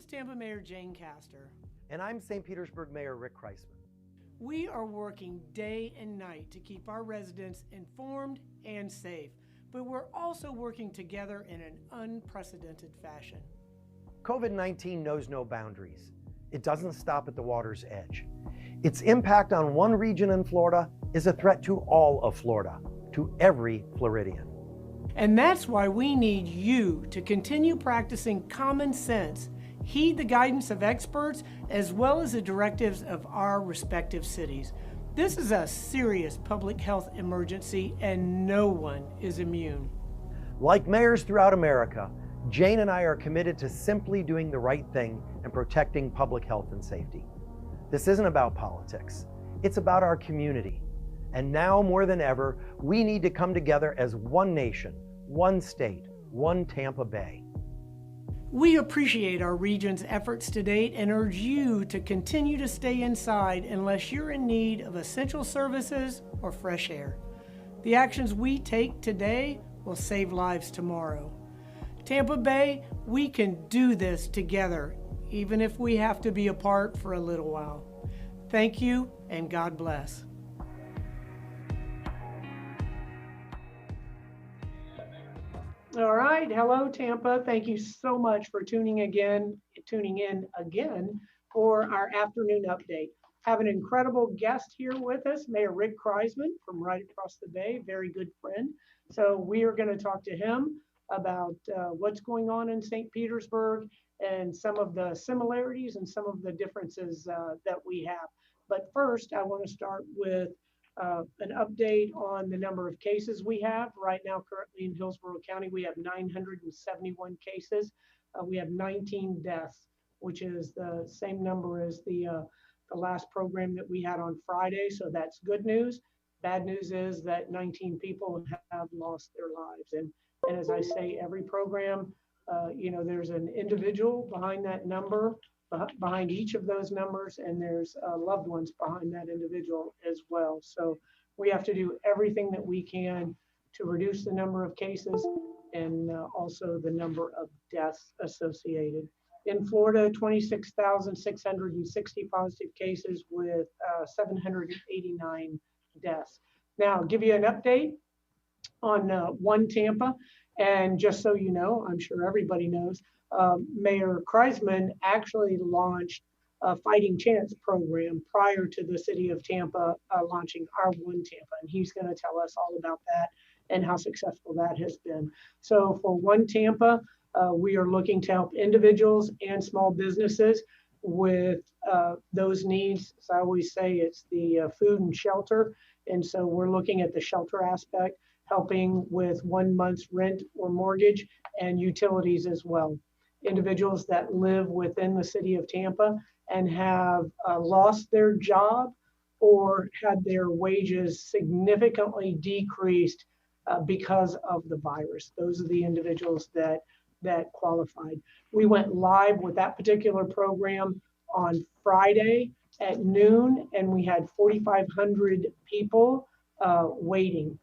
Tampa Mayor Castor. And I'm St. Petersburg Mayor Rick Kriseman. We are working day and night to keep our residents informed and safe, but we're also working together in an unprecedented fashion. COVID-19 knows no boundaries. It doesn't stop at the water's edge. Its impact on one region in Florida is a threat to all of Florida, to every Floridian. And that's why we need you to continue practicing common sense, heed the guidance of experts, as well as the directives of our respective cities. This is a serious public health emergency, and no one is immune. Like mayors throughout America, Jane and I are committed to simply doing the right thing and protecting public health and safety. This isn't about politics. It's about our community. And now more than ever, we need to come together as one nation, one state, one Tampa Bay. We appreciate our region's efforts to date and urge you to continue to stay inside unless you're in need of essential services or fresh air. The actions we take today will save lives tomorrow. Tampa Bay, we can do this together, even if we have to be apart for a little while. Thank you, and God bless. All right. Hello, Tampa. Thank you so much for tuning in again for our afternoon update. Have an incredible guest here with us, Mayor Rick Kriseman from right across the bay, very good friend. So we are going to talk to him about what's going on in St. Petersburg and some of the similarities and some of the differences that we have. But first, I want to start with an update on the number of cases we have. Right now, currently in Hillsborough County, we have 971 cases. We have 19 deaths, which is the same number as the last program that we had on Friday. So that's good news. Bad news is that 19 people have lost their lives. And as I say, every program, there's an individual behind that number, behind each of those numbers, and there's loved ones behind that individual as well. So we have to do everything that we can to reduce the number of cases and also the number of deaths associated. In Florida, 26,660 positive cases with 789 deaths. Now, I'll give you an update on One Tampa. And just so you know, I'm sure everybody knows, Mayor Kriseman actually launched a Fighting Chance program prior to the city of Tampa launching our One Tampa. And he's going to tell us all about that and how successful that has been. So for One Tampa, we are looking to help individuals and small businesses with those needs. As I always say, it's the food and shelter. And so we're looking at the shelter aspect, helping with 1 month's rent or mortgage and utilities as well. Individuals that live within the city of Tampa and have lost their job or had their wages significantly decreased because of the virus. Those are the individuals that qualified. We went live with that particular program on Friday at noon, and we had 4,500 people waiting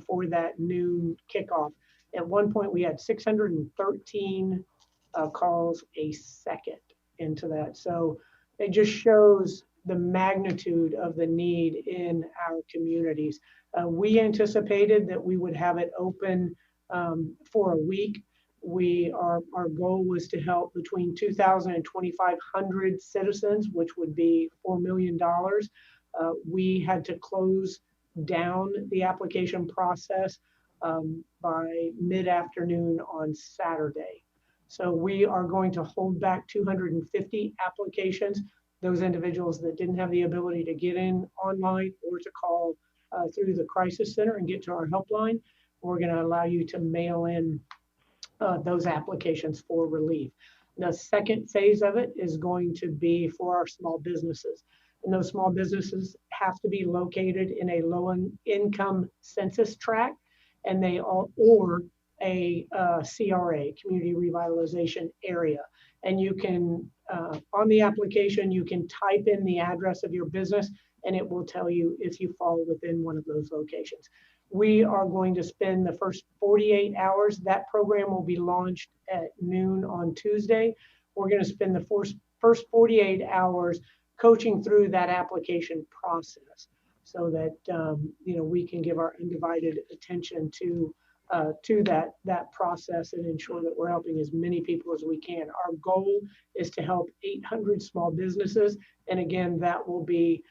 for that noon kickoff. At one point, we had 613 calls a second into that. So it just shows the magnitude of the need in our communities. We anticipated that we would have it open for a week. Our goal was to help between 2,000 and 2,500 citizens, which would be $4 million. We had to close down the application process by mid-afternoon on Saturday. So we are going to hold back 250 applications. Those individuals that didn't have the ability to get in online or to call through the crisis center and get to our helpline, we're going to allow you to mail in those applications for relief. The second phase of it is going to be for our small businesses. And those small businesses have to be located in a low-income census tract, and or a CRA, Community Revitalization Area. And you can, on the application, you can type in the address of your business, and it will tell you if you fall within one of those locations. We are going to spend the first 48 hours. That program will be launched at noon on Tuesday. We're going to spend the first 48 hours coaching through that application process so that we can give our undivided attention to that process and ensure that we're helping as many people as we can. Our goal is to help 800 small businesses, and again, that will be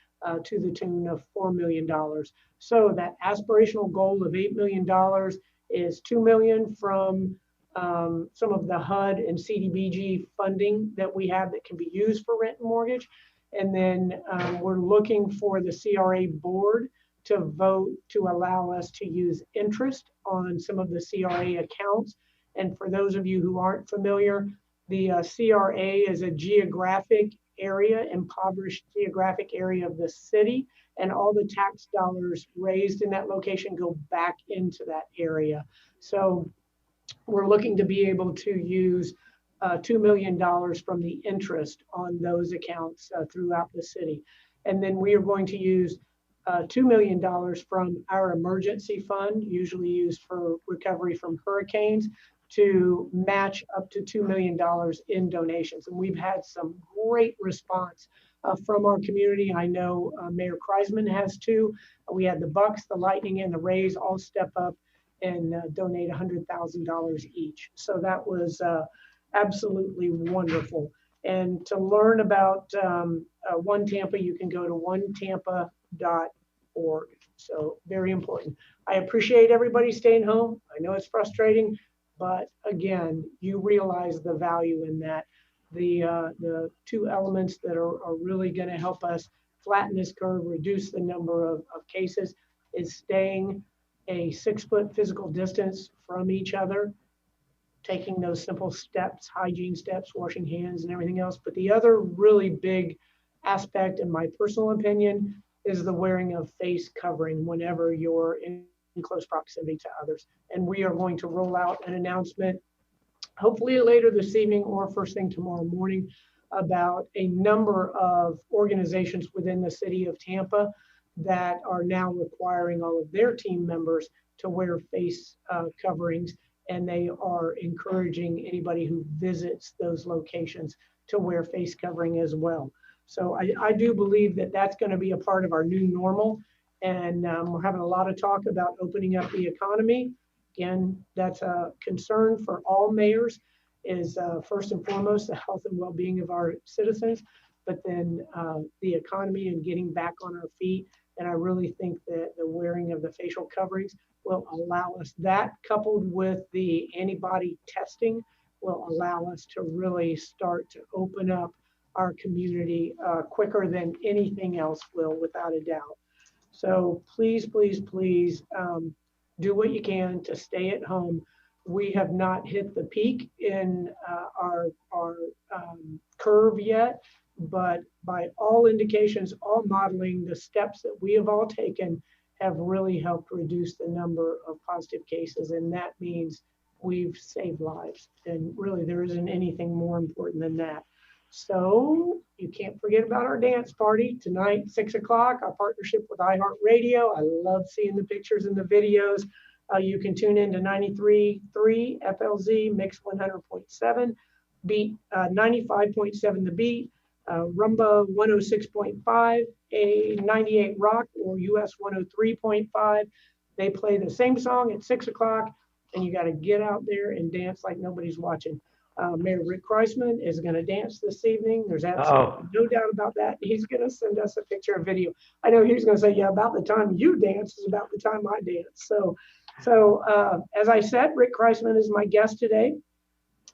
to the tune of $4 million. So that aspirational goal of $8 million is $2 million from some of the HUD and CDBG funding that we have that can be used for rent and mortgage. And then we're looking for the CRA board to vote to allow us to use interest on some of the CRA accounts. And for those of you who aren't familiar, the CRA is a geographic area, impoverished geographic area of the city, and all the tax dollars raised in that location go back into that area. So we're looking to be able to use $2 million from the interest on those accounts throughout the city. And then we are going to use $2 million from our emergency fund, usually used for recovery from hurricanes, to match up to $2 million in donations. And we've had some great response from our community. I know Mayor Kriseman has too. We had the Bucks, the Lightning, and the Rays all step up and donate $100,000 each. So that was absolutely wonderful. And to learn about One Tampa, you can go to onetampa.org. So very important. I appreciate everybody staying home. I know it's frustrating, but again, you realize the value in that. The two elements that are really going to help us flatten this curve, reduce the number of cases, is staying a 6-foot physical distance from each other, taking those simple steps, hygiene steps, washing hands and everything else. But the other really big aspect, in my personal opinion, is the wearing of face covering whenever you're in close proximity to others. And we are going to roll out an announcement, hopefully later this evening or first thing tomorrow morning, about a number of organizations within the city of Tampa that are now requiring all of their team members to wear face coverings. And they are encouraging anybody who visits those locations to wear face covering as well. So I do believe that that's going to be a part of our new normal. And we're having a lot of talk about opening up the economy. Again, that's a concern for all mayors, is first and foremost the health and well-being of our citizens, but then the economy and getting back on our feet. And I really think that the wearing of the facial coverings will allow us, that coupled with the antibody testing, will allow us to really start to open up our community quicker than anything else will, without a doubt. So please, please, please do what you can to stay at home. We have not hit the peak in our curve yet, but by all indications, all modeling, the steps that we have all taken have really helped reduce the number of positive cases. And that means we've saved lives. And really, there isn't anything more important than that. So you can't forget about our dance party tonight, 6 o'clock, our partnership with iHeartRadio. I love seeing the pictures and the videos. You can tune in to 93.3 FLZ, Mix 100.7, Beat 95.7 The Beat, Rumba 106.5, a 98 Rock or US 103.5. They play the same song at 6 o'clock, and you got to get out there and dance like nobody's watching. Mayor Rick Kriseman is going to dance this evening. There's absolutely no doubt about that. He's going to send us a picture or video. I know he's going to say, yeah, about the time you dance is about the time I dance. So as I said, Rick Kriseman is my guest today.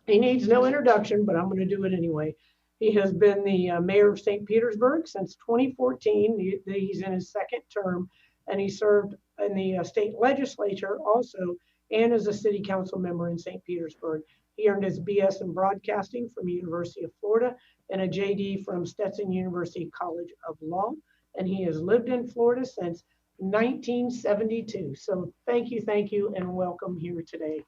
He needs no introduction, but I'm going to do it anyway. He has been the mayor of St. Petersburg since 2014. He's in his second term, and he served in the state legislature also, and as a city council member in St. Petersburg. He earned his BS in broadcasting from the University of Florida and a JD from Stetson University College of Law. And he has lived in Florida since 1972. So thank you, and welcome here today.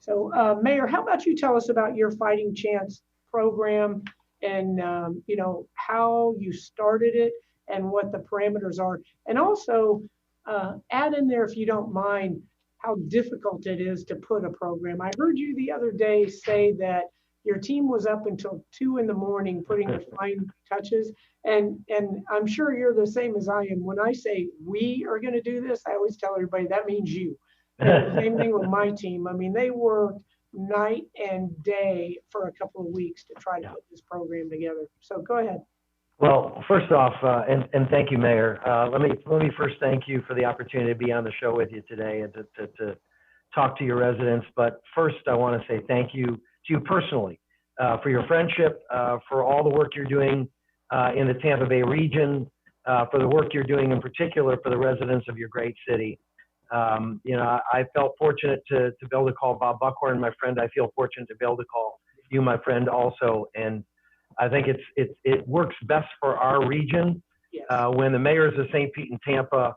So Mayor, how about you tell us about your Fighting Chance program and how you started it and what the parameters are. And also add in there, if you don't mind, how difficult it is to put a program. I heard you the other day say that your team was up until 2 a.m. putting the fine touches. And I'm sure you're the same as I am. When I say we are going to do this, I always tell everybody that means you. And the same thing with my team. I mean, they worked night and day for a couple of weeks to try to put this program together. So go ahead. Well, first off, and thank you, Mayor. Let me first thank you for the opportunity to be on the show with you today and to talk to your residents. But first, I want to say thank you to you personally for your friendship, for all the work you're doing in the Tampa Bay region, for the work you're doing in particular for the residents of your great city. I felt fortunate to be able to call Bob Buckhorn, my friend. I feel fortunate to be able to call you, my friend, also. And I think it works best for our region when the mayors of St. Pete and Tampa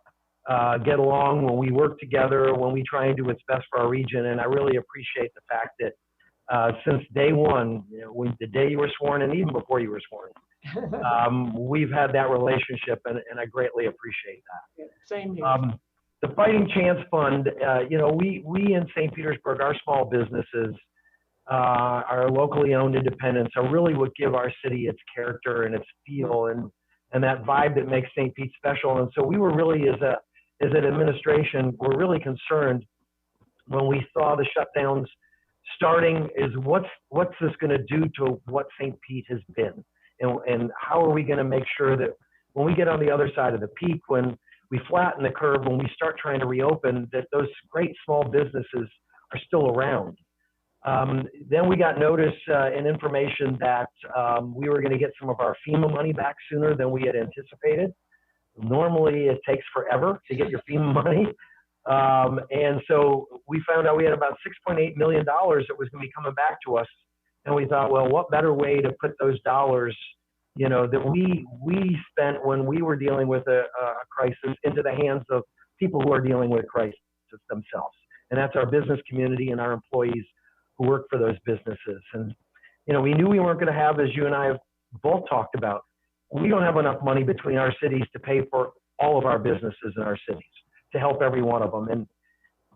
get along, when we work together, when we try and do what's best for our region. And I really appreciate the fact that since day one, the day you were sworn and even before you were sworn, we've had that relationship, and I greatly appreciate that. Same here. The Fighting Chance Fund, we in St. Petersburg, our small businesses, our locally owned independents are really what give our city its character and its feel and that vibe that makes St. Pete special. And so we were really, as an administration, we're really concerned when we saw the shutdowns starting is what's this going to do to what St. Pete has been, and how are we going to make sure that when we get on the other side of the peak, when we flatten the curve, when we start trying to reopen, that those great small businesses are still around. Then we got notice and information that we were going to get some of our FEMA money back sooner than we had anticipated. Normally, it takes forever to get your FEMA money. And so we found out we had about $6.8 million that was going to be coming back to us. And we thought, well, what better way to put those dollars, that we spent when we were dealing with a crisis into the hands of people who are dealing with crisis themselves. And that's our business community and our employees who work for those businesses. And, we knew we weren't going to have, as you and I have both talked about, we don't have enough money between our cities to pay for all of our businesses in our cities, to help every one of them. And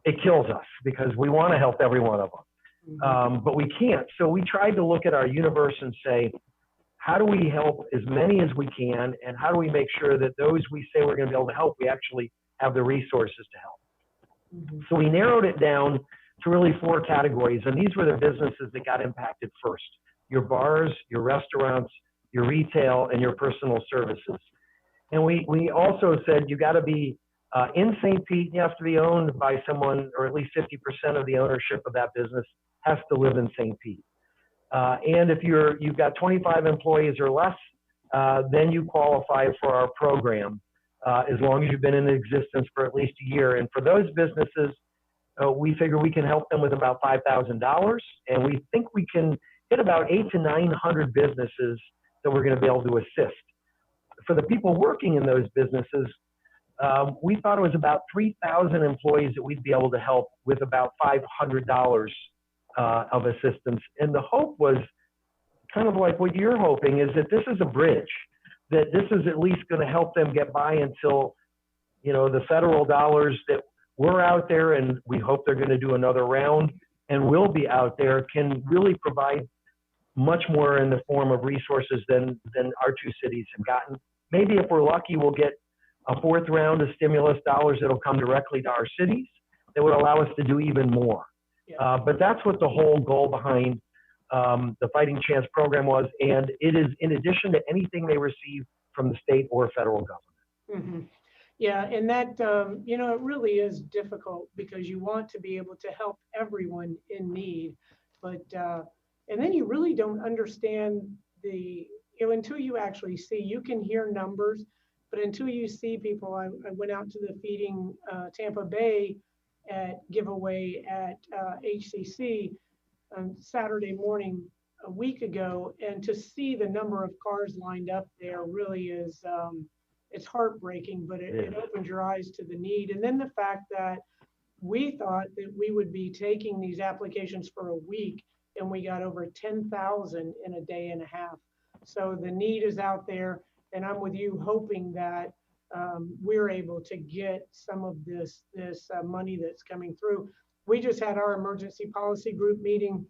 it kills us because we want to help every one of them, but we can't. So we tried to look at our universe and say, how do we help as many as we can? And how do we make sure that those we say we're going to be able to help, we actually have the resources to help? So we narrowed it down to really 4 categories. And these were the businesses that got impacted first: your bars, your restaurants, your retail, and your personal services. And we also said you got to be in St. Pete, you have to be owned by someone, or at least 50% of the ownership of that business has to live in St. Pete. And if you've got 25 employees or less, then you qualify for our program, as long as you've been in existence for at least a year. And for those businesses, we figure we can help them with about $5,000, and we think we can hit about 800 to 900 businesses that we're going to be able to assist. For the people working in those businesses, we thought it was about 3,000 employees that we'd be able to help with about $500 of assistance. And the hope was kind of like what you're hoping, is that this is a bridge, that this is at least going to help them get by until, the federal dollars that we're out there, and we hope they're going to do another round and will be out there, can really provide much more in the form of resources than our 2 cities have gotten. Maybe if we're lucky, we'll get a 4th round of stimulus dollars that'll come directly to our cities that would allow us to do even more. But that's what the whole goal behind the Fighting Chance program was. And it is in addition to anything they receive from the state or federal government. Yeah, and that, it really is difficult because you want to be able to help everyone in need. But, and then you really don't understand until you actually see, you can hear numbers, but until you see people, I went out to the Feeding Tampa Bay giveaway at HCC on Saturday morning a week ago, and to see the number of cars lined up there really is, it's heartbreaking, but it opens your eyes to the need. And then the fact that we thought that we would be taking these applications for a week, and we got over 10,000 in a day and a half. So the need is out there. and I'm with you, hoping that we're able to get some of this money that's coming through. We just had our emergency policy group meeting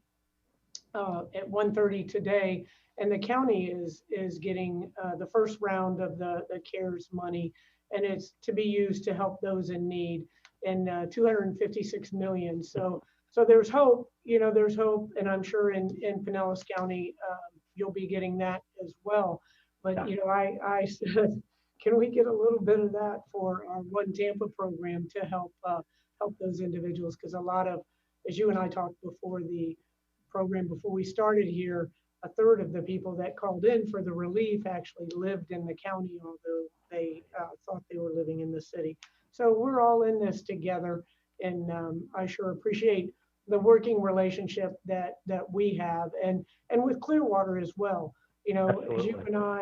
at 1:30 today, and the county is getting the first round of the CARES money, and it's to be used to help those in need, and 256 million. So there's hope, there's hope, and I'm sure in Pinellas County you'll be getting that as well. But I said, can we get a little bit of that for our One Tampa program to help those individuals? Because a lot of, as you and I talked before the program, before we started here, a third of the people that called in for the relief actually lived in the county, although they thought they were living in the city. So we're all in this together, and I sure appreciate the working relationship that we have, and with Clearwater as well. Absolutely. As you and I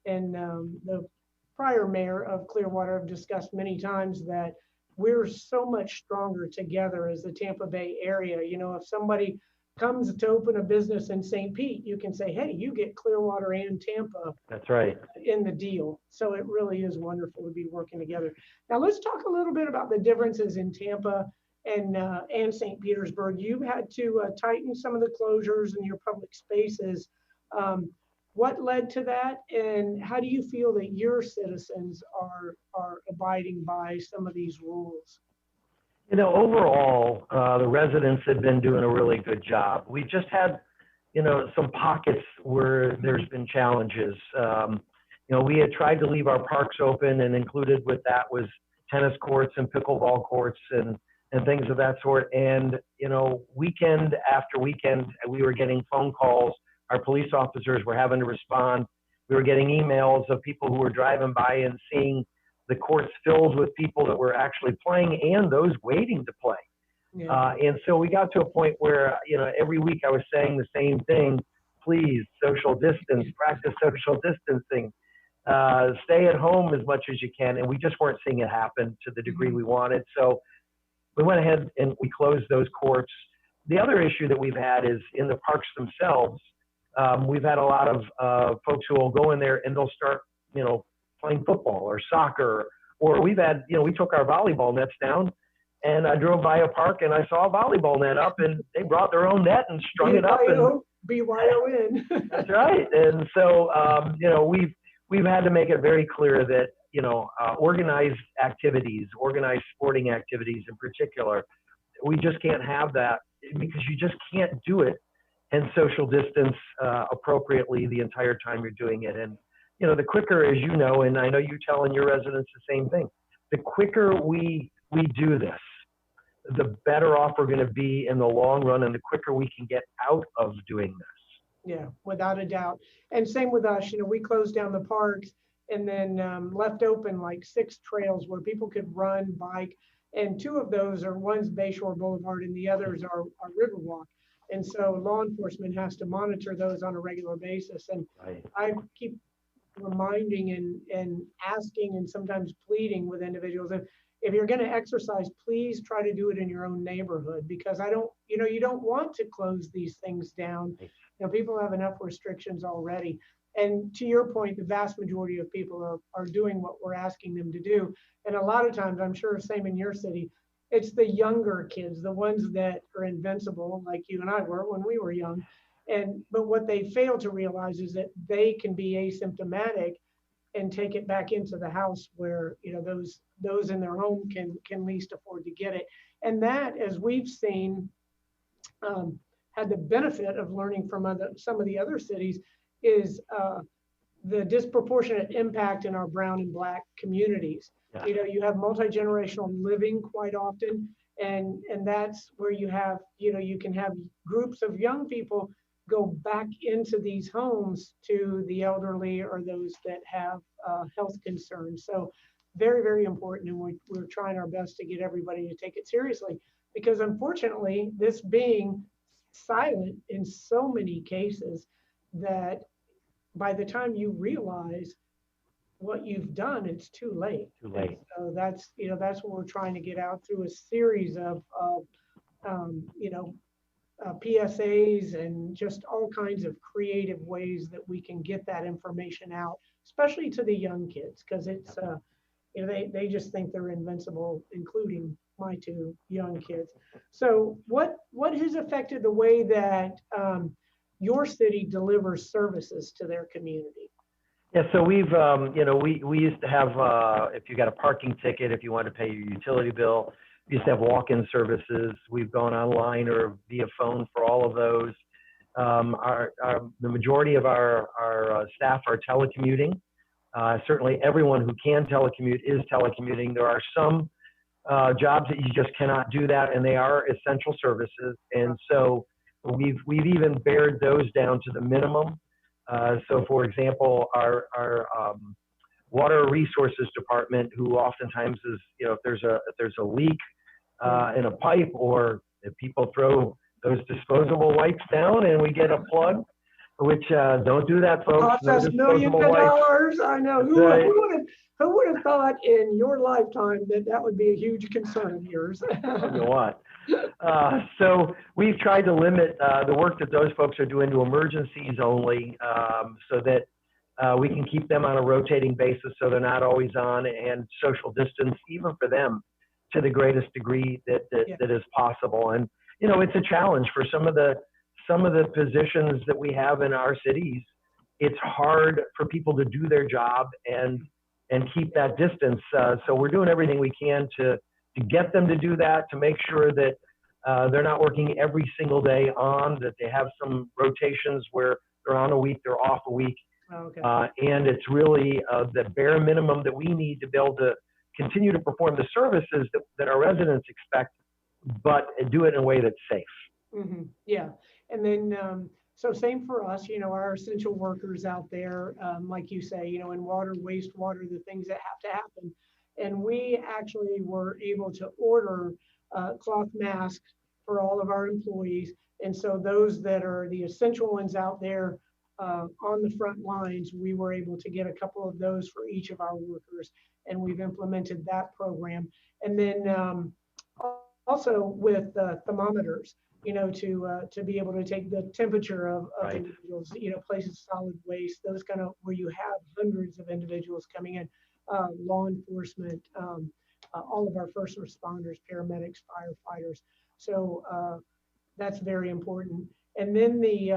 and the prior mayor of Clearwater have discussed many times, that we're so much stronger together as the Tampa Bay area. If somebody comes to open a business in St. Pete, you can say, hey, you get Clearwater and Tampa. That's right. In the deal. So it really is wonderful to be working together. Now let's talk a little bit about the differences in Tampa and St. Petersburg. You've had to tighten some of the closures in your public spaces. What led to that, and how do you feel that your citizens are abiding by some of these rules? Overall, the residents have been doing a really good job. We just had, some pockets where there's been challenges. We had tried to leave our parks open, and included with that was tennis courts and pickleball courts and things of that sort. And, weekend after weekend, we were getting phone calls. Our police officers were having to respond. We were getting emails of people who were driving by and seeing the courts filled with people that were actually playing and those waiting to play. Yeah. And so we got to a point where, every week I was saying the same thing: please, social distance, practice social distancing, stay at home as much as you can. And we just weren't seeing it happen to the degree we wanted. So we went ahead and we closed those courts. The other issue that we've had is in the parks themselves. We've had a lot of folks who will go in there and they'll start, playing football or soccer, or we've had, we took our volleyball nets down, and I drove by a park and I saw a volleyball net up, and they brought their own net and strung it up. And BYON. That's right. And so, we've had to make it very clear that, organized activities, organized sporting activities in particular, we just can't have that, because you just can't do it and social distance appropriately the entire time you're doing it. And the quicker, as you know, and I know you telling your residents the same thing, the quicker we do this, the better off we're going to be in the long run, and the quicker we can get out of doing this. Yeah, without a doubt. And same with us. We closed down the parks and then left open like 6 trails where people could run, bike, and 2 of those are, one's Bayshore Boulevard and the others are Riverwalk. And so law enforcement has to monitor those on a regular basis. And right. I keep reminding and asking and sometimes pleading with individuals, if you're going to exercise, please try to do it in your own neighborhood, because you don't want to close these things down. People have enough restrictions already. And to your point, the vast majority of people are doing what we're asking them to do. And a lot of times, I'm sure same in your city, it's the younger kids, the ones that are invincible, like you and I were when we were young. But what they fail to realize is that they can be asymptomatic and take it back into the house where those in their home can least afford to get it. And that, as we've seen, had the benefit of learning from some of the other cities, is the disproportionate impact in our brown and black communities. Yeah. You have multi-generational living quite often, and that's where you have, you can have groups of young people go back into these homes to the elderly or those that have health concerns. So very, very important, and we're trying our best to get everybody to take it seriously, because unfortunately, this being silent in so many cases, that by the time you realize what you've done, it's too late. Too late. So that's what we're trying to get out through a series of PSAs and just all kinds of creative ways that we can get that information out especially to the young kids, because it's, they just think they're invincible, including my two young kids. So what has affected the way that your city delivers services to their community? Yeah, so we've, we used to have, if you got a parking ticket, if you wanted to pay your utility bill, we used to have walk-in services. We've gone online or via phone for all of those. The majority of our staff are telecommuting. Certainly everyone who can telecommute is telecommuting. There are some jobs that you just cannot do that, and they are essential services. And so we've even bared those down to the minimum. So for example, our water resources department, who oftentimes is, if there's a leak in a pipe, or if people throw those disposable wipes down and we get a plug, which don't do that, folks. Cost us millions of dollars. I know. Who would have thought in your lifetime that would be a huge concern of yours? You know what? So we've tried to limit the work that those folks are doing to emergencies only, so that we can keep them on a rotating basis, so they're not always on, and social distance even for them to the greatest degree that is possible. And it's a challenge for some of the positions that we have in our cities. It's hard for people to do their job and keep that distance. So we're doing everything we can to get them to do that, to make sure that they're not working every single day on, that they have some rotations where they're on a week, they're off a week. Okay. And it's really the bare minimum that we need to be able to continue to perform the services that our residents expect, but do it in a way that's safe. Mm-hmm. Yeah. And then, so same for us, our essential workers out there, like you say, in water, wastewater, the things that have to happen. And we actually were able to order cloth masks for all of our employees. And so those that are the essential ones out there on the front lines, we were able to get a couple of those for each of our workers. And we've implemented that program. And then also with thermometers, to be able to take the temperature of Right. individuals, places solid waste, those kind of where you have hundreds of individuals coming in, law enforcement, all of our first responders, paramedics, firefighters. So that's very important. And then the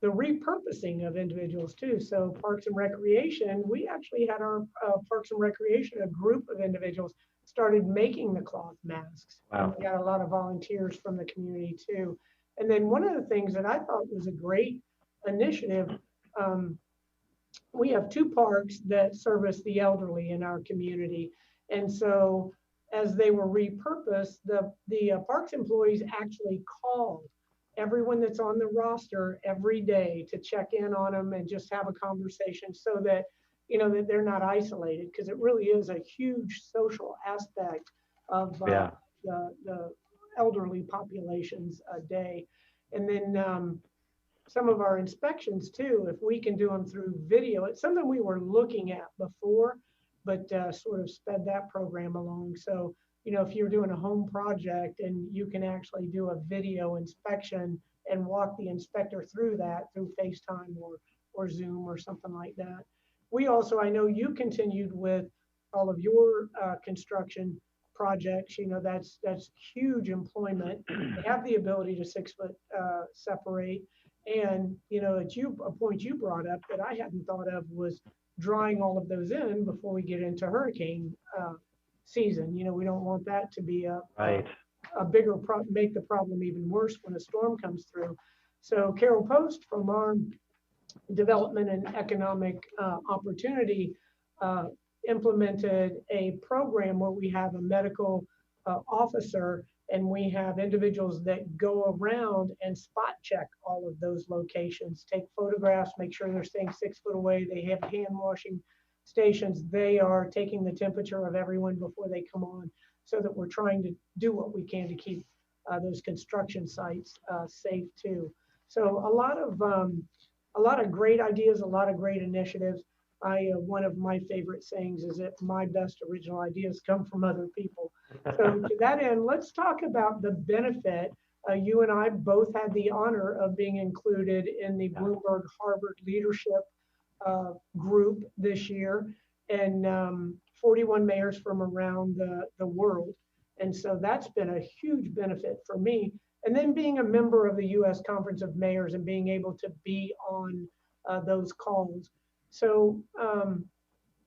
repurposing of individuals too. So Parks and Recreation, we actually had our Parks and Recreation, a group of individuals started making the cloth masks. Wow. We got a lot of volunteers from the community too. And then one of the things that I thought was a great initiative, we have two parks that service the elderly in our community. And so as they were repurposed, the parks employees actually called everyone that's on the roster every day to check in on them and just have a conversation, so that that they're not isolated, because it really is a huge social aspect of the elderly population's day. And then some of our inspections too, if we can do them through video, it's something we were looking at before, but sort of sped that program along. So if you're doing a home project and you can actually do a video inspection and walk the inspector through that through FaceTime or Zoom or something like that. We also, I know you continued with all of your construction projects. That's huge employment. They have the ability to 6 foot separate. And, a point you brought up that I hadn't thought of was drawing all of those in before we get into hurricane season. We don't want that to be a bigger make the problem even worse when a storm comes through. So Carol Post from our Development and Economic Opportunity implemented a program where we have a medical officer, and we have individuals that go around and spot check all of those locations, take photographs, make sure they're staying 6 foot away. They have hand washing stations. They are taking the temperature of everyone before they come on, so that we're trying to do what we can to keep those construction sites safe too. So a lot of great ideas, a lot of great initiatives. One of my favorite sayings is that my best original ideas come from other people. So to that end, let's talk about the benefit. You and I both had the honor of being included in the Bloomberg Harvard Leadership group this year, and 41 mayors from around the world. And so that's been a huge benefit for me. And then being a member of the U.S. Conference of Mayors and being able to be on those calls. So,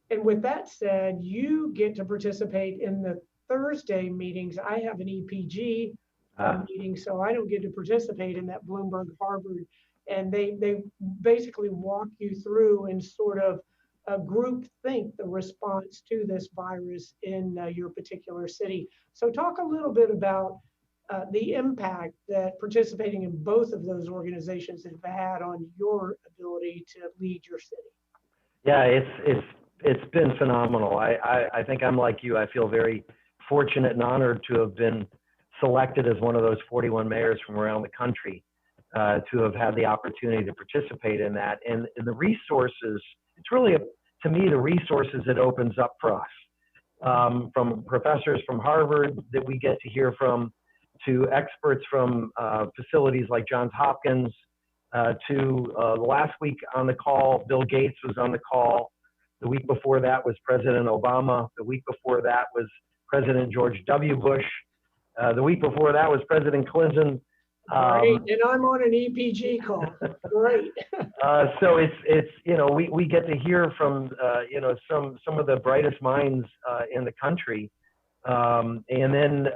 and with that said, you get to participate in the Thursday meetings. I have an EPG meeting, so I don't get to participate in that Bloomberg Harvard. And they basically walk you through and sort of group think the response to this virus in your particular city. So talk a little bit about the impact that participating in both of those organizations have had on your ability to lead your city. Yeah, it's been phenomenal. I think I'm like you. I feel very fortunate and honored to have been selected as one of those 41 mayors from around the country to have had the opportunity to participate in that. And the resources, it's really, to me, the resources it opens up for us, from professors from Harvard that we get to hear from, to experts from facilities like Johns Hopkins, to last week on the call, Bill Gates was on the call. The week before that was President Obama. The week before that was President George W. Bush. The week before that was President Clinton. Great, and I'm on an EPG call. Great. So it's we get to hear from some of the brightest minds in the country, and then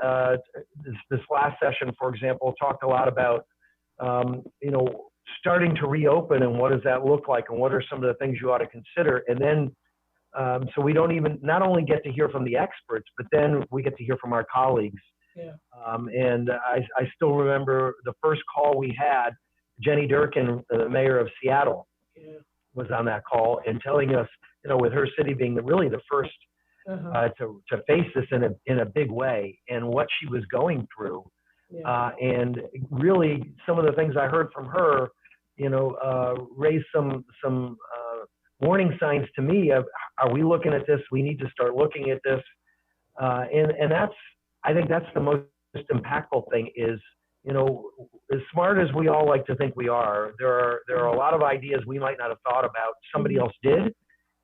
this last session, for example, talked a lot about starting to reopen and what does that look like and what are some of the things you ought to consider, and then so we don't even not only get to hear from the experts, but then we get to hear from our colleagues. Yeah. And I still remember the first call we had. Jenny Durkin, the mayor of Seattle, was on that call and telling us, with her city being really the first to face this in a big way and what she was going through. Yeah. And really some of the things I heard from her, raised some warning signs to me of, are we looking at this? We need to start looking at this. And I think that's the most impactful thing is, as smart as we all like to think we are, there are a lot of ideas we might not have thought about, somebody else did,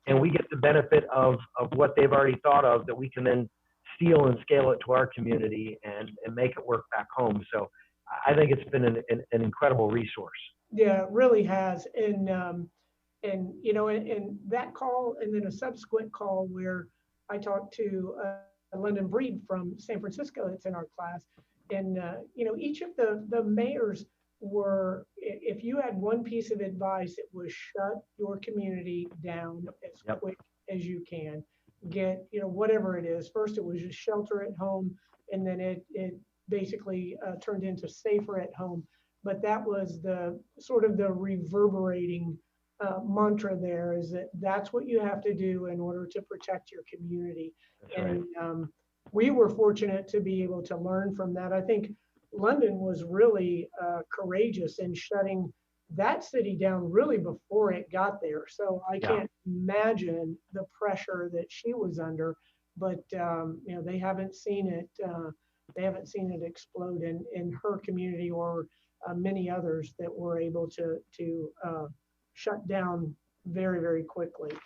and we get the benefit of what they've already thought of that we can then steal and scale it to our community and make it work back home. So I think it's been an incredible resource. Yeah, it really has. And that call, and then a subsequent call where I talked to London Breed from San Francisco that's in our class. And, each of the mayors were, if you had one piece of advice, it was shut your community down as quick as you can. Get, whatever it is. First, it was just shelter at home, and then it basically turned into safer at home. But that was the sort of the reverberating mantra there, is that's what you have to do in order to protect your community. That's and right. We were fortunate to be able to learn from that. I think London was really courageous in shutting that city down really before it got there. So I can't imagine the pressure that she was under, but they haven't seen it. They haven't seen it explode in her community or many others that were able to shut down very, very quickly.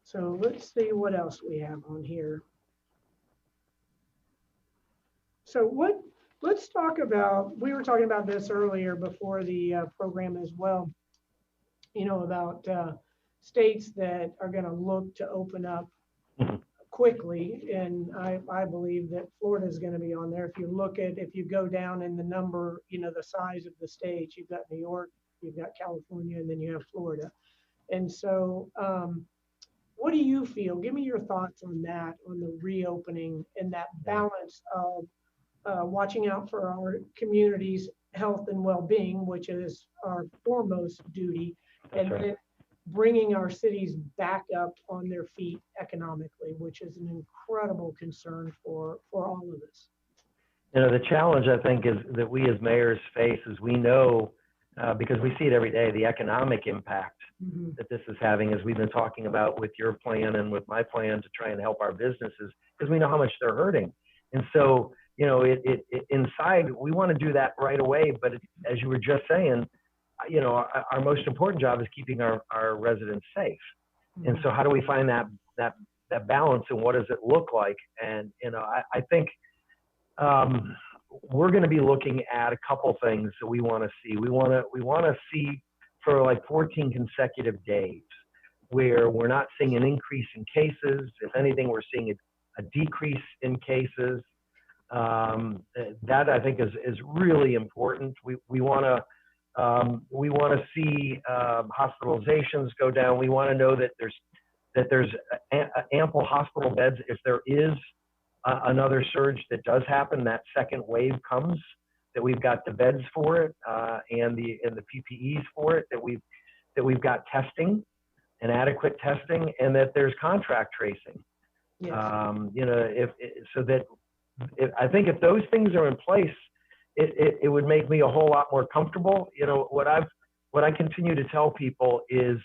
So let's see what else we have on here. So let's talk about, we were talking about this earlier before the program as well, about states that are going to look to open up quickly. And I believe that Florida is going to be on there. If you go down in the number, the size of the states, you've got New York, you've got California, and then you have Florida. And so what do you feel? Give me your thoughts on that, on the reopening and that balance of watching out for our community's health and well-being, which is our foremost duty, and then bringing our cities back up on their feet economically, which is an incredible concern for all of us. The challenge, I think, is that we as mayors face is we know, because we see it every day, the economic impact that this is having, as we've been talking about with your plan and with my plan to try and help our businesses, because we know how much they're hurting. And so, inside, we want to do that right away. But as you were just saying, you know, our most important job is keeping our residents safe. And so how do we find that balance, and what does it look like? And, you know, I think we're going to be looking at a couple things that we want to see. We want to see for like 14 consecutive days where we're not seeing an increase in cases. If anything, we're seeing a decrease in cases. That I think is really important. We want to see hospitalizations go down. We want to know that there's ample hospital beds if there is another surge that does happen. That second wave comes, that we've got the beds for it and the PPEs for it. That we've got testing and adequate testing, and that there's contract tracing. Yes. You know, I think if those things are in place, it would make me a whole lot more comfortable. You know, what I continue to tell people is,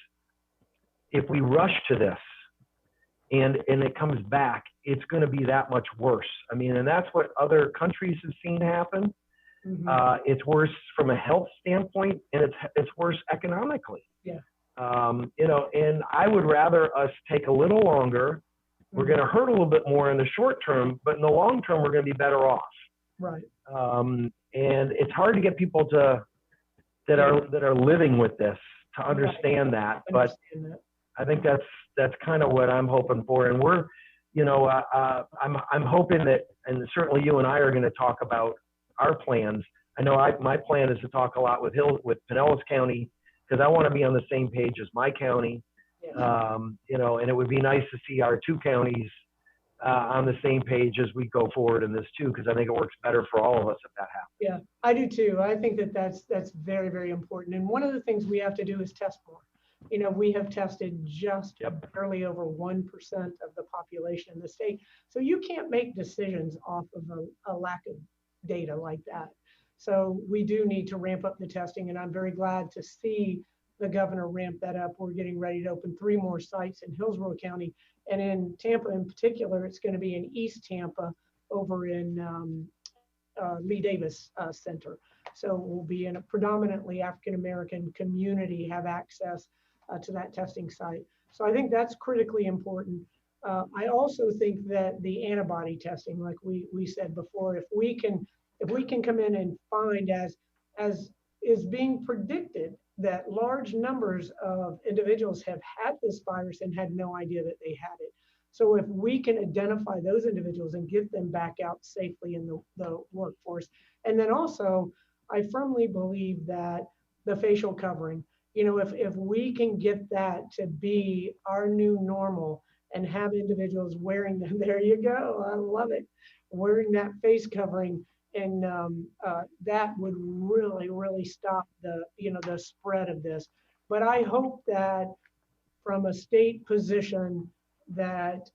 if we rush to this and it comes back, it's going to be that much worse. I mean, and that's what other countries have seen happen. Mm-hmm. It's worse from a health standpoint, and it's worse economically. Yeah. You know, and I would rather us take a little longer. We're going to hurt a little bit more in the short term, but in the long term, we're going to be better off. Right. And it's hard to get people that are living with this to understand that. But I think that's kind of what I'm hoping for. And we're, you know, I'm hoping that, and certainly you and I are going to talk about our plans. I know my plan is to talk a lot with Pinellas County, because I want to be on the same page as my county. You know, and it would be nice to see our two counties on the same page as we go forward in this too, because I think it works better for all of us if that happens. Yeah, I do too. I think that's very, very important. And one of the things we have to do is test more. You know, we have tested just barely over 1% of the population in the state. So you can't make decisions off of a lack of data like that. So we do need to ramp up the testing, and I'm very glad to see the governor ramp that up. We're getting ready to open 3 more sites in Hillsborough County, and in Tampa in particular, it's going to be in East Tampa over in Lee Davis Center. So we'll be in a predominantly African-American community, have access to that testing site. So I think that's critically important. I also think that the antibody testing, like we said before, if we can come in and find, as is being predicted, that large numbers of individuals have had this virus and had no idea that they had it. So if we can identify those individuals and get them back out safely in the workforce. And then also, I firmly believe that the facial covering, you know, if we can get that to be our new normal and have individuals wearing them, there you go, I love it, wearing that face covering. And that would really, really stop the spread of this. But I hope that from a state position that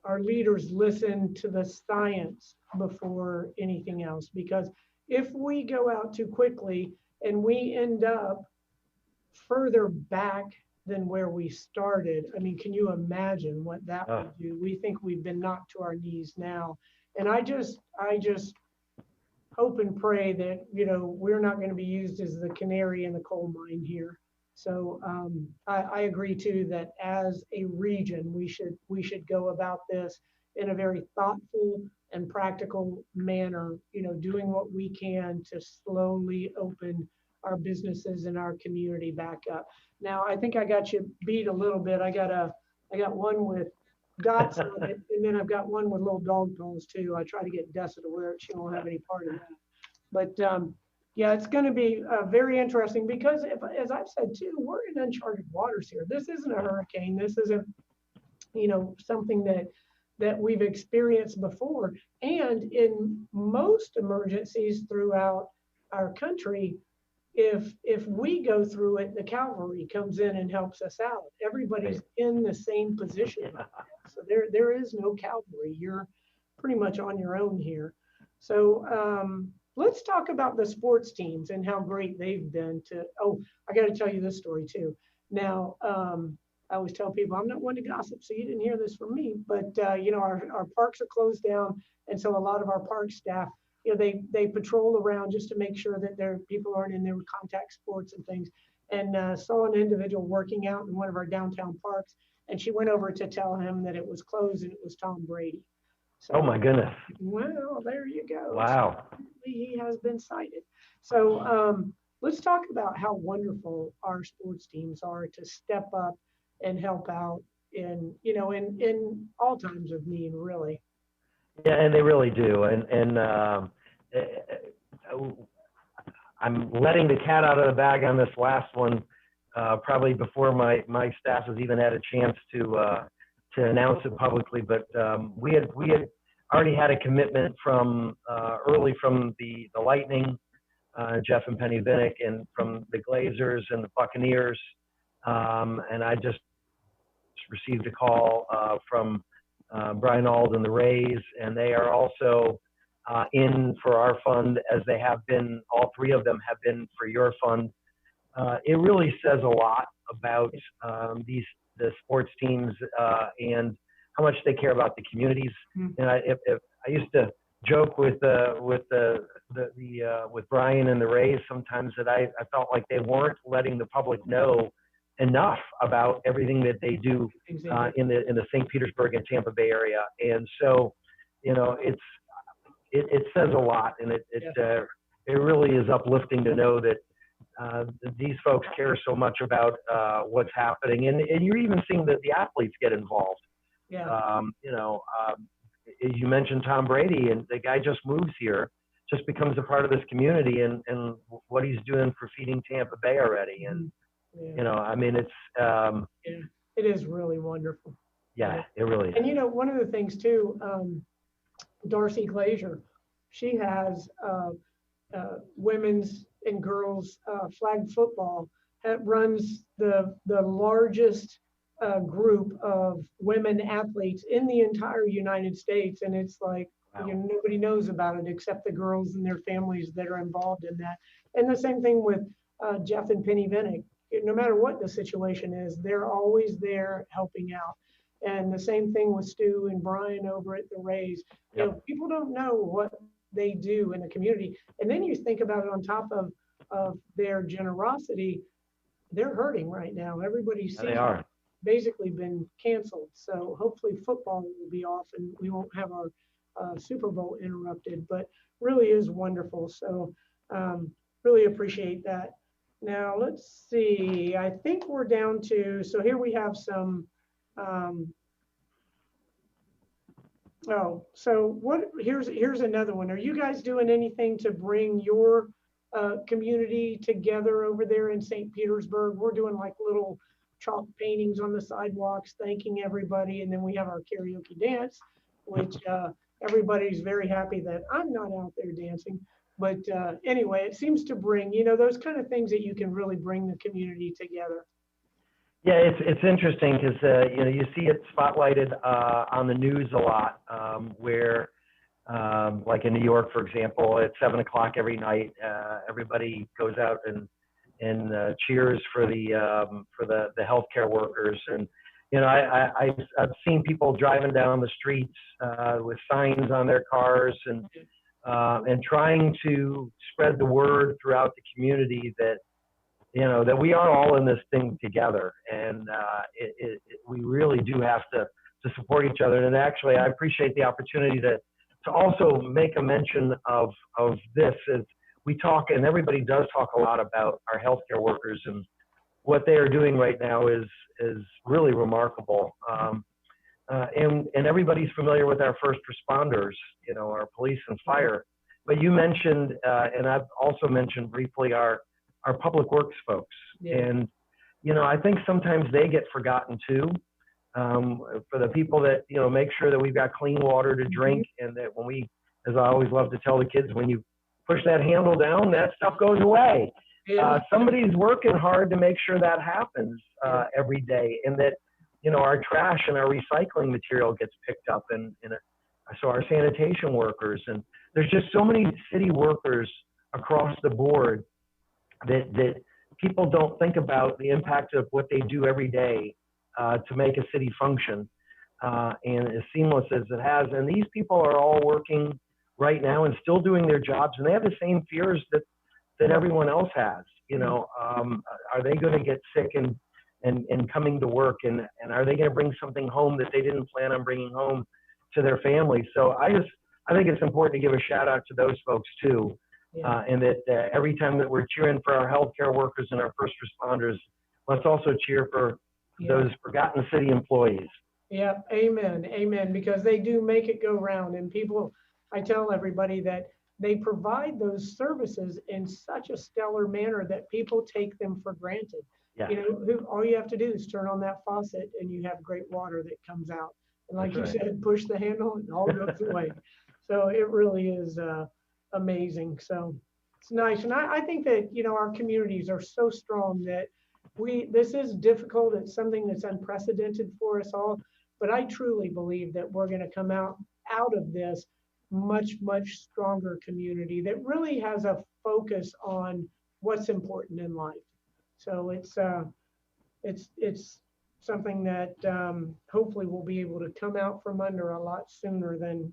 our leaders listen to the science before anything else. Because if we go out too quickly and we end up further back than where we started, I mean, can you imagine what that would do? We think we've been knocked to our knees now. And I just hope and pray that, you know, we're not going to be used as the canary in the coal mine here. So I agree too that as a region, we should go about this in a very thoughtful and practical manner, you know, doing what we can to slowly open our businesses and our community back up. Now, I think I got you beat a little bit. I got one with dots on it, and then I've got one with little dog paws too. I try to get Dessa to wear it. She won't have any part of that. But yeah, it's going to be very interesting because, as I've said too, we're in uncharted waters here. This isn't a hurricane. This isn't, you know, something that we've experienced before. And in most emergencies throughout our country, if we go through it, the cavalry comes in and helps us out. Everybody's in the same position. So there is no cavalry. You're pretty much on your own here. So let's talk about the sports teams and how great they've been to, I got to tell you this story too. Now, I always tell people I'm not one to gossip, so you didn't hear this from me, but you know, our parks are closed down. And so a lot of our park staff they patrol around just to make sure that their people aren't in there with contact sports and things. And saw an individual working out in one of our downtown parks, and she went over to tell him that it was closed and it was Tom Brady. So, Oh my goodness. well, there you go. Wow. So he has been cited. So let's talk about how wonderful our sports teams are to step up and help out in all times of need, really. Yeah, and they really do. And I'm letting the cat out of the bag on this last one, probably before my staff has even had a chance to announce it publicly. But we had already had a commitment from early from the Lightning, Jeff and Penny Vinnick, and from the Glazers and the Buccaneers. And I just received a call from Brian Ald and the Rays, and they are also in for our fund, as they have been. All three of them have been for your fund. It really says a lot about the sports teams and how much they care about the communities. Mm-hmm. And I used to joke with Brian and the Rays sometimes that I felt like they weren't letting the public know enough about everything that they do in the St. Petersburg and Tampa Bay area. And so, it says a lot, and it really is uplifting to know that these folks care so much about what's happening, and you're even seeing that the athletes get involved. Yeah. You mentioned Tom Brady, and the guy just moves here, just becomes a part of this community, and what he's doing for feeding Tampa Bay already. And it's it is really wonderful. Yeah, it really is. And one of the things too, Darcy Glazier, she has women's and girls flag football that runs the largest group of women athletes in the entire United States, and it's like, wow, nobody knows about it except the girls and their families that are involved in that. And the same thing with Jeff and Penny Vinnick. No matter what the situation is, they're always there helping out. And the same thing with Stu and Brian over at the Rays. Yep. People don't know what they do in the community. And then you think about it on top of their generosity, they're hurting right now. Everybody's basically been canceled. So hopefully football will be off and we won't have our Super Bowl interrupted, but really is wonderful. So really appreciate that. Now let's see, I think we're down to, so here we have some, here's another one. Are you guys doing anything to bring your community together over there in St. Petersburg? We're doing like little chalk paintings on the sidewalks, thanking everybody. And then we have our karaoke dance, which everybody's very happy that I'm not out there dancing. But anyway, it seems to bring, those kind of things that you can really bring the community together. Yeah, it's interesting because, you see it spotlighted on the news a lot where, like in New York, for example, at 7 o'clock every night, everybody goes out and cheers for the healthcare workers. And, I've seen people driving down the streets with signs on their cars and trying to spread the word throughout the community that, that we are all in this thing together, and we really do have to support each other. And actually, I appreciate the opportunity to also make a mention of this, as we talk, and everybody does talk a lot about our healthcare workers, and what they are doing right now is really remarkable. And everybody's familiar with our first responders, our police and fire. But you mentioned, and I've also mentioned briefly, our public works folks. Yeah. And, I think sometimes they get forgotten too, for the people that, make sure that we've got clean water to drink, and that when we, as I always love to tell the kids, when you push that handle down, that stuff goes away. Yeah. Somebody's working hard to make sure that happens every day, and that, our trash and our recycling material gets picked up, and so our sanitation workers, and there's just so many city workers across the board that people don't think about the impact of what they do every day to make a city function, and as seamless as it has. And these people are all working right now and still doing their jobs, and they have the same fears that everyone else has. Are they going to get sick and coming to work, and are they going to bring something home that they didn't plan on bringing home to their family? So I think it's important to give a shout out to those folks too. And that every time that we're cheering for our healthcare workers and our first responders, let's also cheer for those forgotten city employees. Yeah, amen, amen, because they do make it go round. And people, I tell everybody that they provide those services in such a stellar manner that people take them for granted. Yeah. All you have to do is turn on that faucet and you have great water that comes out. And like That's you right. said, push the handle and all goes away. So it really is amazing. So it's nice. And I think that, our communities are so strong that this is difficult. It's something that's unprecedented for us all. But I truly believe that we're going to come out of this much, much stronger community that really has a focus on what's important in life. So it's something that hopefully we'll be able to come out from under a lot sooner than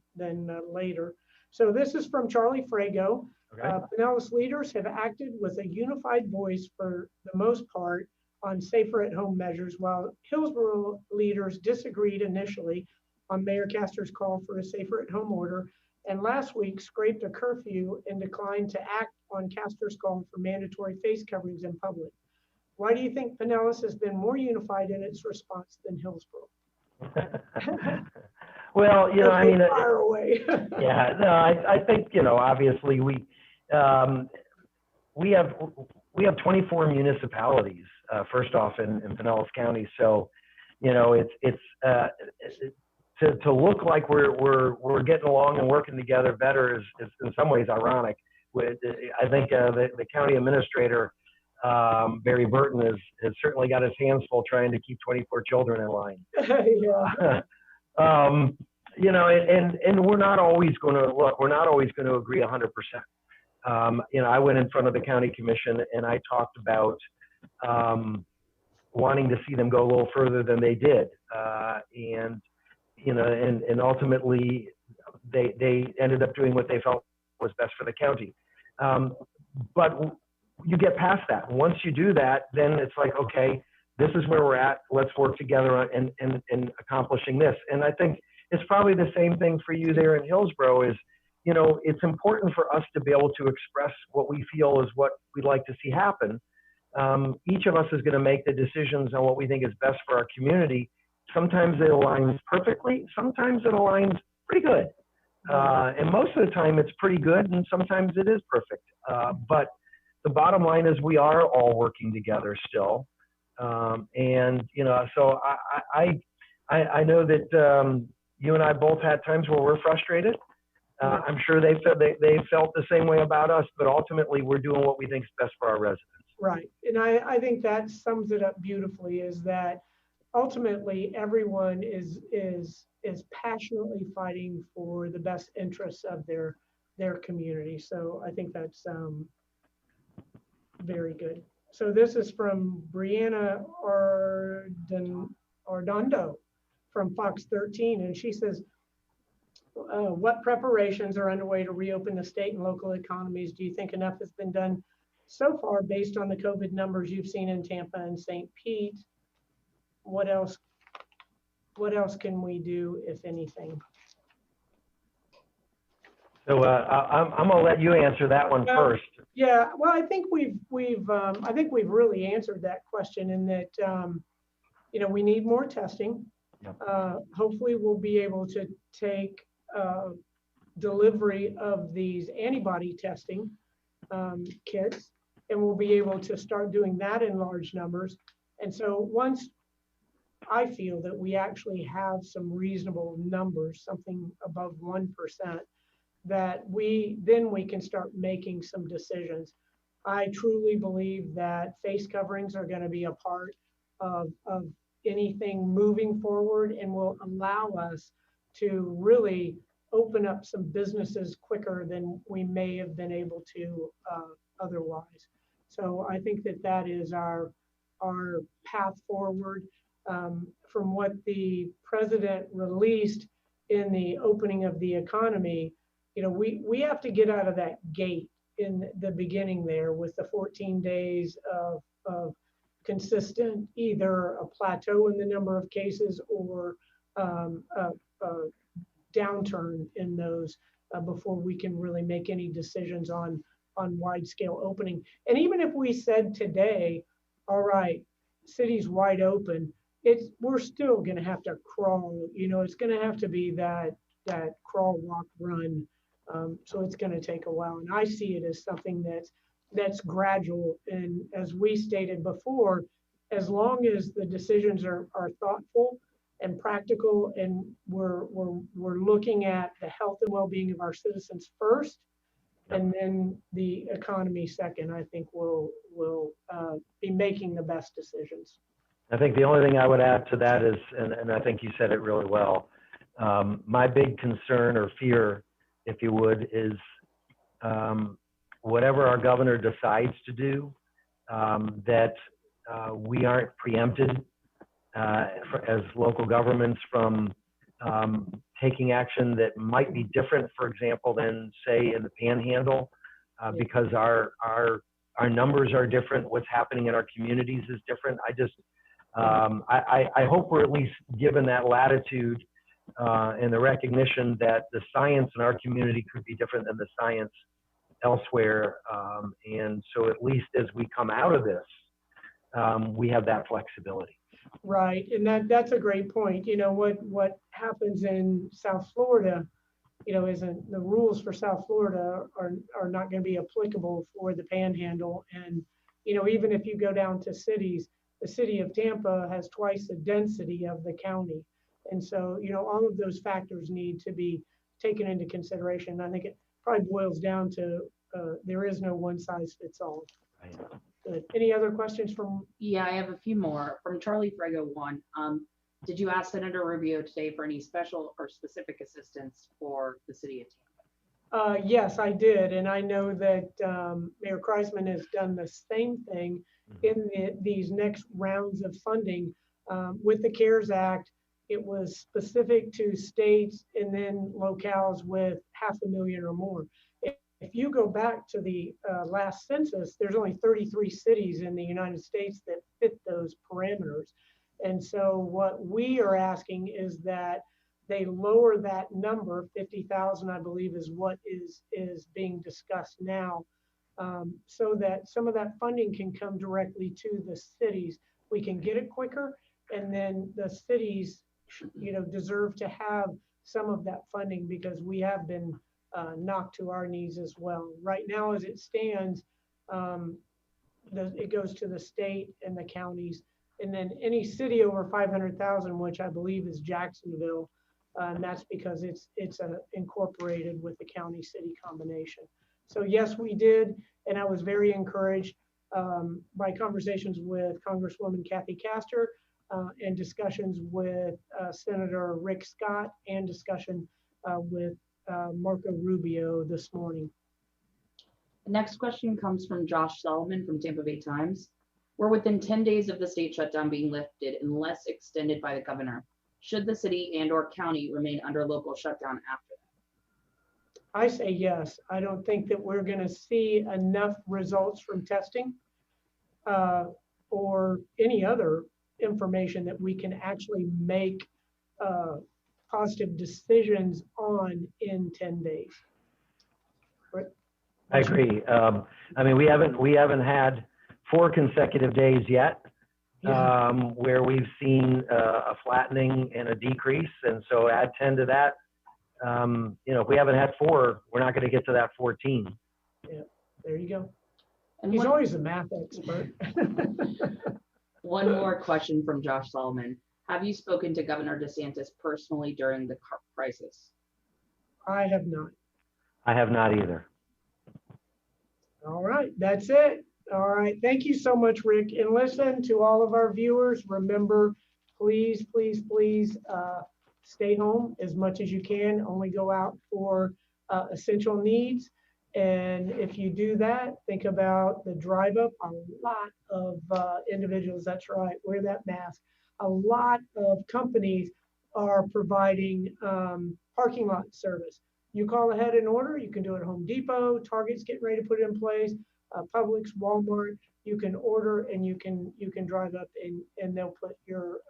later. So this is from Charlie Frago. Okay. Pinellas leaders have acted with a unified voice for the most part on safer at home measures, while Hillsborough leaders disagreed initially on Mayor Castor's call for a safer at home order, and last week scraped a curfew and declined to act on Castor's call for mandatory face coverings in public. Why do you think Pinellas has been more unified in its response than Hillsborough? Well, I mean, far away. yeah, no, I think, obviously we have 24 municipalities, first off in Pinellas County. So, it's to look like we're getting along and working together better is in some ways ironic. I think the county administrator, Barry Burton, has certainly got his hands full trying to keep 24 children in line. Yeah. And we're not always going to agree 100%. I went in front of the county commission and I talked about wanting to see them go a little further than they did, and ultimately they ended up doing what they felt was best for the county. But you get past that. Once you do that, then it's like, okay, this is where we're at. Let's work together on in accomplishing this. And I think it's probably the same thing for you there in Hillsborough. Is it's important for us to be able to express what we feel is what we'd like to see happen. Each of us is going to make the decisions on what we think is best for our community. Sometimes it aligns perfectly. Sometimes it aligns pretty good. And most of the time it's pretty good, and sometimes it is perfect. But the bottom line is we are all working together still. So I know that you and I both had times where we're frustrated. I'm sure they felt the same way about us, but ultimately we're doing what we think is best for our residents. Right. And I think that sums it up beautifully, is that ultimately everyone is passionately fighting for the best interests of their community. So I think that's very good. So this is from Brianna Ardondo from Fox 13, and she says, what preparations are underway to reopen the state and local economies? Do you think enough has been done so far based on the COVID numbers you've seen in Tampa and St. Pete? What else can we do, if anything? So I'm going to let you answer that one first. Yeah, well, I think we've really answered that question in that we need more testing. Yep. Hopefully, we'll be able to take delivery of these antibody testing kits, and we'll be able to start doing that in large numbers. And so once I feel that we actually have some reasonable numbers, something above 1%, that we can start making some decisions. I truly believe that face coverings are going to be a part of anything moving forward, and will allow us to really open up some businesses quicker than we may have been able to otherwise. So I think that is our path forward. From what the president released in the opening of the economy, we have to get out of that gate in the beginning there with the 14 days of consistent, either a plateau in the number of cases or a downturn in those before we can really make any decisions on wide scale opening. And even if we said today, all right, city's wide open, we're still going to have to crawl. It's going to have to be that crawl, walk, run. So it's going to take a while. And I see it as something that's gradual. And as we stated before, as long as the decisions are thoughtful and practical, and we're looking at the health and well-being of our citizens first, and then the economy second, I think we'll be making the best decisions. I think the only thing I would add to that is, and I think you said it really well, my big concern or fear, if you would, is whatever our governor decides to do, that we aren't preempted as local governments from taking action that might be different, for example, than say in the Panhandle, because our numbers are different. What's happening in our communities is different. I hope we're at least given that latitude and the recognition that the science in our community could be different than the science elsewhere. And so at least as we come out of this, we have that flexibility. Right, and that's a great point. What happens in South Florida, isn't the rules for South Florida are not going to be applicable for the Panhandle. And even if you go down to cities, the city of Tampa has twice the density of the county, and so all of those factors need to be taken into consideration. I think it probably boils down to there is no one size fits all. Right. Good. Any other questions from? Yeah, I have a few more. From Charlie Frego, one. Did you ask Senator Rubio today for any special or specific assistance for the city of Tampa? Yes, I did. And I know that Mayor Kriseman has done the same thing in these next rounds of funding. With the CARES Act, it was specific to states and then locales with $500,000 or more. If you go back to the last census, there's only 33 cities in the United States that fit those parameters. And so what we are asking is that they lower that number, 50,000, I believe, is what is being discussed now, so that some of that funding can come directly to the cities. We can get it quicker, and then the cities, deserve to have some of that funding because we have been knocked to our knees as well. Right now, as it stands, it goes to the state and the counties, and then any city over 500,000, which I believe is Jacksonville, and that's because it's incorporated with the county-city combination. So yes, we did, and I was very encouraged by conversations with Congresswoman Kathy Castor and discussions with Senator Rick Scott and discussion with Marco Rubio this morning. The next question comes from Josh Solomon from Tampa Bay Times. We're within 10 days of the state shutdown being lifted unless extended by the governor. Should the city and or county remain under local shutdown after that? I say yes. I don't think that we're going to see enough results from testing or any other information that we can actually make positive decisions on in 10 days. Right? I agree. I mean, we haven't had 4 consecutive days yet where we've seen a flattening and a decrease, and so add 10 to that. If we haven't had 4, we're not going to get to that 14. Yeah, there you go. And he's always a math expert. One more question from Josh Solomon. Have you spoken to Governor DeSantis personally during the crisis? I have not. I have not either. All right, that's it. All right, thank you so much, Rick. And listen, to all of our viewers, remember, please, please, please stay home as much as you can. Only go out for essential needs. And if you do that, think about the drive up. A lot of individuals, that's right, wear that mask. A lot of companies are providing parking lot service. you call ahead and order. You can do it at Home Depot, Target's getting ready to put it in place, Publix, Walmart. You can order and you can drive up and they'll put your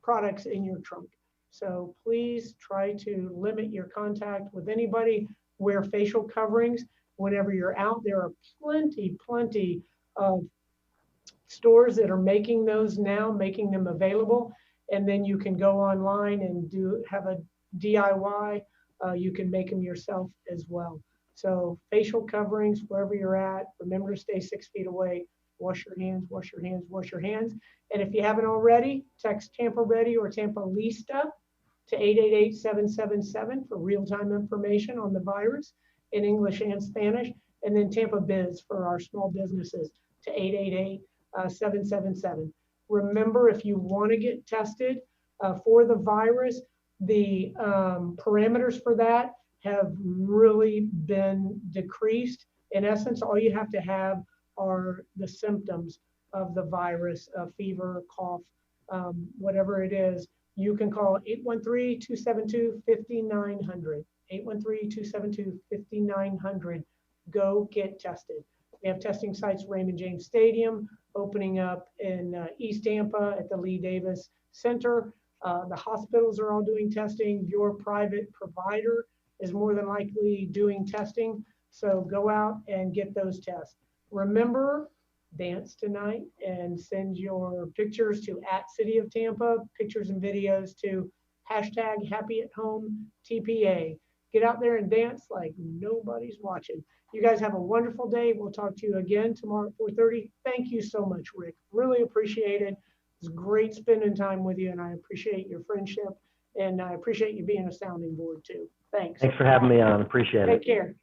products in your trunk. So please try to limit your contact with anybody. Wear facial coverings whenever you're out. There are plenty of stores that are making those now, making them available. And then you can go online and have a DIY. You can make them yourself as well. So facial coverings wherever you're at. Remember to stay 6 feet away. Wash your hands, wash your hands, wash your hands. And if you haven't already, text Tampa Ready or Tampa Lista to 888-777 for real-time information on the virus in English and Spanish. And then Tampa Biz for our small businesses to 888-777. Remember, if you want to get tested for the virus, the parameters for that have really been decreased. In essence, all you have to have are the symptoms of the virus, fever, cough, whatever it is. You can call 813-272-5900, 813-272-5900. Go get tested. We have testing sites, Raymond James Stadium, opening up in East Tampa at the Lee Davis Center. The hospitals are all doing testing. Your private provider is more than likely doing testing. So go out and get those tests. Remember, dance tonight and send your pictures to @CityOfTampa, pictures and videos to #HappyAtHomeTPA. Get out there and dance like nobody's watching. You guys have a wonderful day. We'll talk to you again tomorrow at 4:30. Thank you so much, Rick. Really appreciate it. It's great spending time with you, and I appreciate your friendship, and I appreciate you being a sounding board too. Thanks. Thanks for having me on. Appreciate it. Take care.